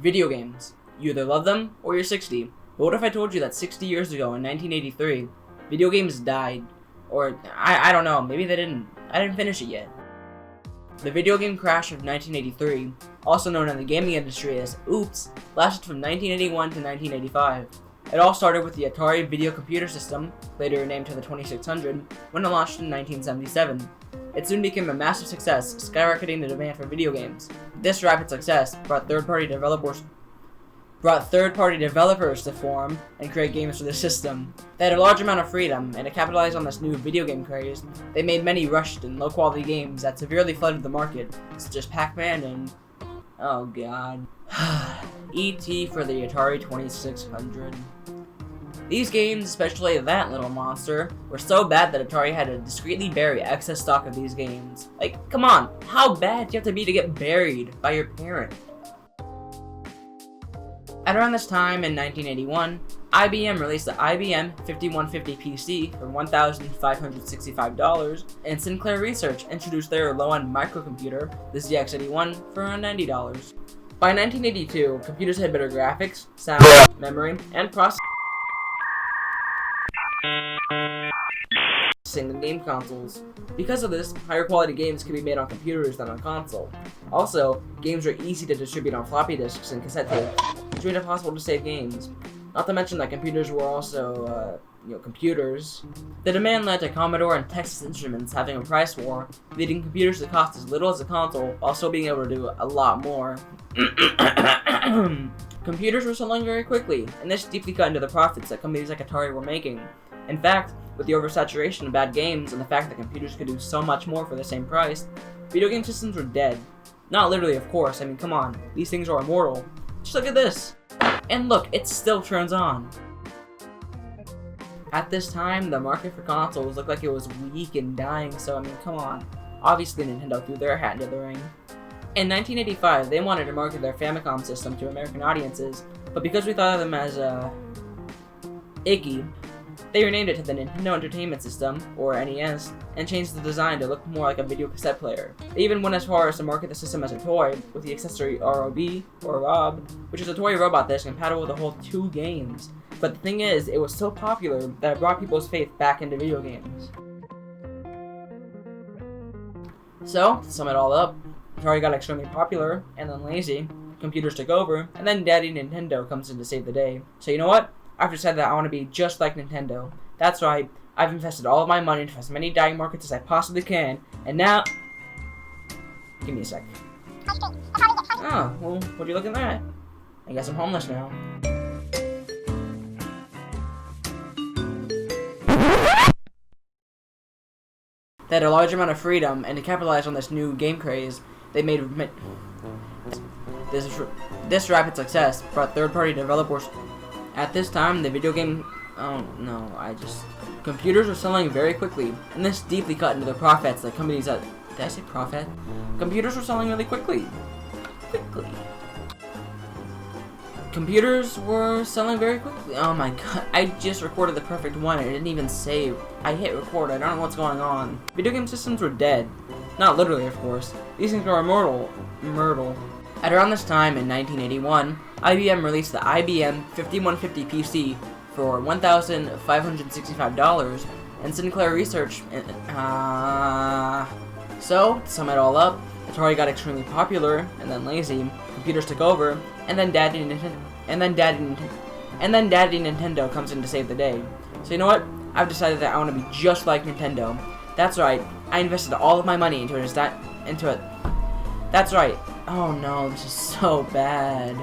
Video games. You either love them or you're 60. But what if I told you that 60 years ago in 1983, video games died? Or, I don't know, maybe they didn't. I didn't finish it yet. The video game crash of 1983, also known in the gaming industry as Oops, lasted from 1981 to 1985. It all started with the Atari Video Computer System, later renamed to the 2600, when it launched in 1977. It soon became a massive success, skyrocketing the demand for video games. This rapid success brought third-party developers to form and create games for the system. They had a large amount of freedom, and to capitalize on this new video game craze, they made many rushed and low-quality games that severely flooded the market, such as Pac-Man and... oh god... E.T. for the Atari 2600. These games, especially that little monster, were so bad that Atari had to discreetly bury excess stock of these games. Like, come on, how bad do you have to be to get buried by your parent? At around this time in 1981, IBM released the IBM 5150 PC for $1,565, and Sinclair Research introduced their low-end microcomputer, the ZX81, for around $90. By 1982, computers had better graphics, sound, memory, and processing than game consoles. Because of this, higher quality games could be made on computers than on console. Also, games were easy to distribute on floppy disks and cassette tapes, which made it possible to save games. Not to mention that computers were also, computers. The demand led to Commodore and Texas Instruments having a price war, leading computers to cost as little as a console, while still being able to do a lot more. Computers were selling very quickly, and this deeply cut into the profits that companies like Atari were making. In fact, with the oversaturation of bad games and the fact that computers could do so much more for the same price, video game systems were dead. Not literally, of course, I mean, come on, these things are immortal. Just look at this! And look, it still turns on! At this time, the market for consoles looked like it was weak and dying, so I mean, come on. Obviously, Nintendo threw their hat into the ring. In 1985, they wanted to market their Famicom system to American audiences, but because we thought of them as, icky, they renamed it to the Nintendo Entertainment System, or NES, and changed the design to look more like a video cassette player. They even went as far as to market the system as a toy, with the accessory ROB, or ROB, which is a toy robot that's compatible with a whole 2 games. But the thing is, it was so popular that it brought people's faith back into video games. So, to sum it all up, Atari got extremely popular, and then lazy, computers took over, and then Daddy Nintendo comes in to save the day. So you know what? I've decided that I want to be just like Nintendo. That's right, I've invested all of my money into as many dying markets as I possibly can, and now... Give me a sec. Oh, well, what are you looking at? I guess I'm homeless now. They had a large amount of freedom, and to capitalize on this new game craze, they made... This rapid success brought third-party developers... At this time, the video game... Oh, no, computers were selling very quickly, and this deeply cut into the profits that companies that... Did I say profit? Computers were selling really quickly. Computers were selling very quickly. Oh my god, I just recorded the perfect one, and it didn't even save. I hit record, I don't know what's going on. Video game systems were dead. Not literally, of course. These things were immortal. At around this time, in 1981, IBM released the IBM 5150 PC for $1,565, and Sinclair Research... So, to sum it all up, Atari got extremely popular, and then lazy, computers took over, and then Daddy Nintendo comes in to save the day. So you know what? I've decided that I want to be just like Nintendo. That's right, I invested all of my money into it. That's right. Oh no, this is so bad.